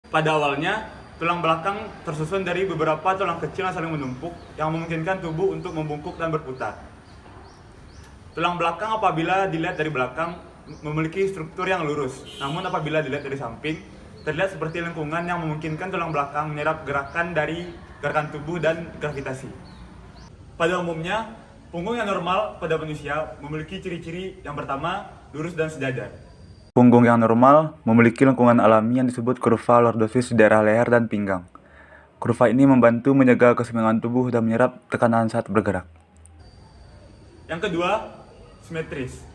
Pada awalnya, tulang belakang tersusun dari beberapa tulang kecil yang saling menumpuk yang memungkinkan tubuh untuk membungkuk dan berputar. Tulang belakang apabila dilihat dari belakang memiliki struktur yang lurus, namun apabila dilihat dari samping terlihat seperti lengkungan yang memungkinkan tulang belakang menyerap gerakan dari gerakan tubuh dan gravitasi. Pada umumnya, punggung yang normal pada manusia memiliki ciri-ciri yang pertama, lurus dan sejajar. Punggung yang normal memiliki lengkungan alami yang disebut kurva lordosis di daerah leher dan pinggang. Kurva ini membantu menjaga keseimbangan tubuh dan menyerap tekanan saat bergerak. Yang kedua, simetris.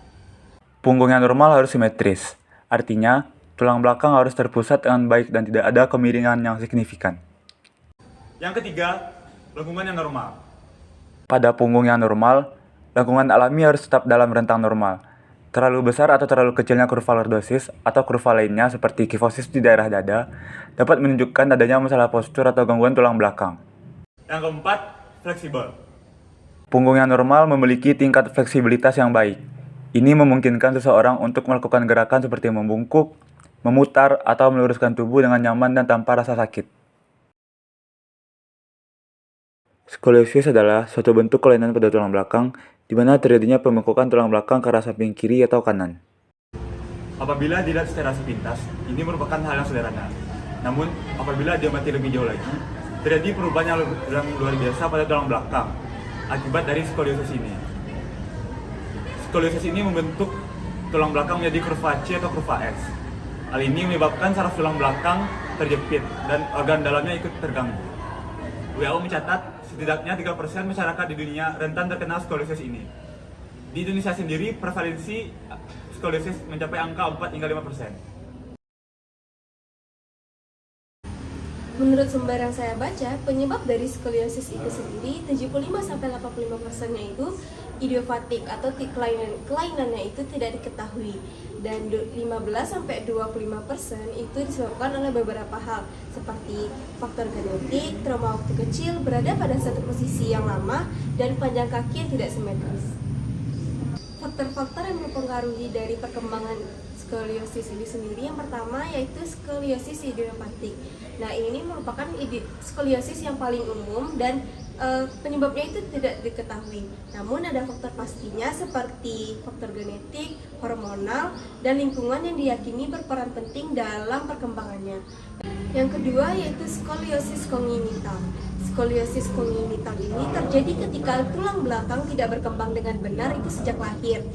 Punggung yang normal harus simetris. Artinya, tulang belakang harus terpusat dengan baik dan tidak ada kemiringan yang signifikan. Yang ketiga, lengkungan yang normal. Pada punggung yang normal, lengkungan alami harus tetap dalam rentang normal. Terlalu besar atau terlalu kecilnya kurva lordosis atau kurva lainnya seperti kifosis di daerah dada dapat menunjukkan adanya masalah postur atau gangguan tulang belakang. Yang keempat, fleksibel. Punggung yang normal memiliki tingkat fleksibilitas yang baik. Ini memungkinkan seseorang untuk melakukan gerakan seperti membungkuk, memutar, atau meluruskan tubuh dengan nyaman dan tanpa rasa sakit. Skoliosis adalah suatu bentuk kelainan pada tulang belakang di mana terjadinya pembengkakan tulang belakang ke arah samping kiri atau kanan. Apabila dilihat secara sepintas, ini merupakan hal yang sederhana. Namun, apabila diamati lebih jauh lagi, terjadi perubahan yang luar biasa pada tulang belakang akibat dari skoliosis ini. Skoliosis ini membentuk tulang belakang menjadi kurva C atau kurva X. Hal ini menyebabkan saraf tulang belakang terjepit dan organ dalamnya ikut terganggu. WHO mencatat setidaknya 3% masyarakat di dunia rentan terkena skoliosis ini. Di Indonesia sendiri, prevalensi skoliosis mencapai angka 4 hingga 5%. Menurut sumber yang saya baca, penyebab dari skoliosis itu sendiri 75-85%-nya itu idiopatik atau kelainannya itu tidak diketahui, dan 15-25% itu disebabkan oleh beberapa hal seperti faktor genetik, trauma waktu kecil, berada pada satu posisi yang lama, dan panjang kaki yang tidak simetris. Faktor-faktor yang mempengaruhi dari perkembangan skoliosis ini sendiri, yang pertama yaitu skoliosis idiopatik. Nah, ini merupakan skoliosis yang paling umum dan penyebabnya itu tidak diketahui. Namun ada faktor pastinya seperti faktor genetik, hormonal, dan lingkungan yang diyakini berperan penting dalam perkembangannya. Yang kedua yaitu skoliosis kongenital. Skoliosis kongenital ini terjadi ketika tulang belakang tidak berkembang dengan benar itu sejak lahir.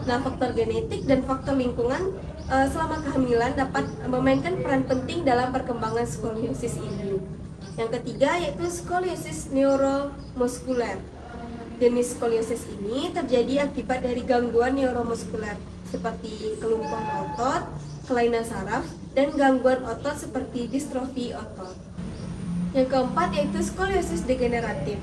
Nah, faktor genetik dan faktor lingkungan selama kehamilan dapat memainkan peran penting dalam perkembangan skoliosis ini. Yang ketiga yaitu skoliosis neuromuskuler. Jenis skoliosis ini terjadi akibat dari gangguan neuromuskuler seperti kelumpuhan otot, kelainan saraf, dan gangguan otot seperti distrofi otot. Yang keempat yaitu skoliosis degeneratif.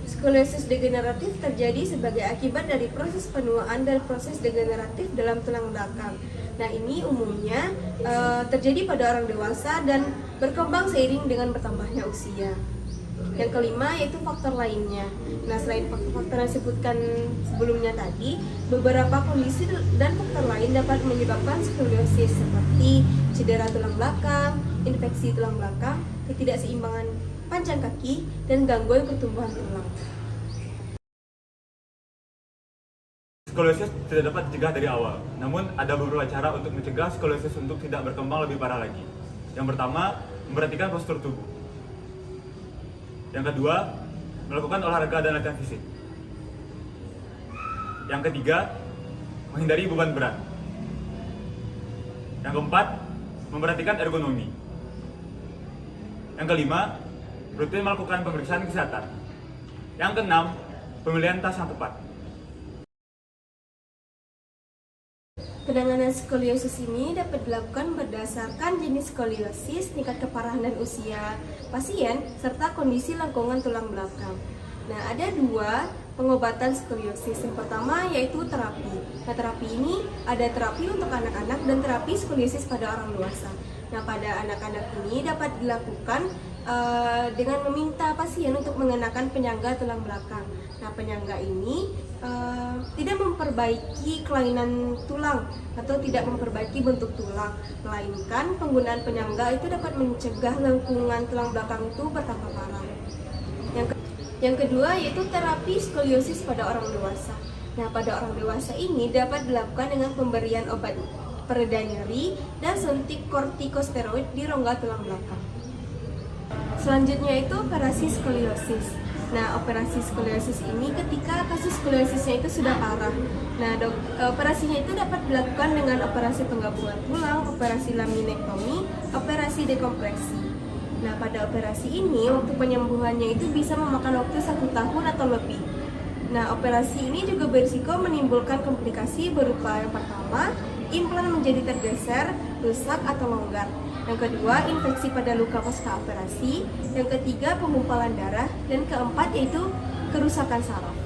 Skoliosis degeneratif terjadi sebagai akibat dari proses penuaan dan proses degeneratif dalam tulang belakang. Nah, ini umumnya terjadi pada orang dewasa dan berkembang seiring dengan bertambahnya usia. Yang kelima yaitu faktor lainnya. Nah, selain faktor-faktor yang disebutkan sebelumnya tadi, beberapa kondisi dan faktor lain dapat menyebabkan skoliosis seperti cedera tulang belakang, infeksi tulang belakang, ketidakseimbangan panjang kaki, dan gangguan pertumbuhan tulang. Skoliosis tidak dapat dicegah dari awal, namun ada beberapa cara untuk mencegah skoliosis untuk tidak berkembang lebih parah lagi. Yang pertama, memperhatikan postur tubuh. Yang kedua, melakukan olahraga dan latihan fisik. Yang ketiga, menghindari beban berat. Yang keempat, memperhatikan ergonomi. Yang kelima, rutin melakukan pemeriksaan kesehatan. Yang keenam, pemilihan tas yang tepat. Penanganan skoliosis ini dapat dilakukan berdasarkan jenis skoliosis, tingkat keparahan dan usia pasien, serta kondisi lengkungan tulang belakang. Nah, ada dua pengobatan skoliosis. Yang pertama yaitu terapi. Nah, terapi ini ada terapi untuk anak-anak dan terapi skoliosis pada orang dewasa. Nah, pada anak-anak ini dapat dilakukan dengan meminta pasien untuk mengenakan penyangga tulang belakang. Nah, penyangga ini tidak memperbaiki kelainan tulang atau tidak memperbaiki bentuk tulang, melainkan penggunaan penyangga itu dapat mencegah lengkungan tulang belakang itu bertambah parah. Yang kedua yaitu terapi skoliosis pada orang dewasa. Nah, pada orang dewasa ini dapat dilakukan dengan pemberian obat pereda nyeri dan suntik kortikosteroid di rongga tulang belakang. Selanjutnya itu operasi skoliosis. Nah, operasi skoliosis ini ketika kasus skoliosisnya itu sudah parah. Nah, operasinya itu dapat dilakukan dengan operasi penggabungan tulang, operasi laminektomi, operasi dekompresi. Nah, pada operasi ini waktu penyembuhannya itu bisa memakan waktu 1 tahun atau lebih. Nah, operasi ini juga berisiko menimbulkan komplikasi berupa yang pertama, implan menjadi tergeser, rusak atau longgar. Yang kedua, infeksi pada luka pasca operasi. Yang ketiga, penggumpalan darah. Dan keempat yaitu kerusakan saraf.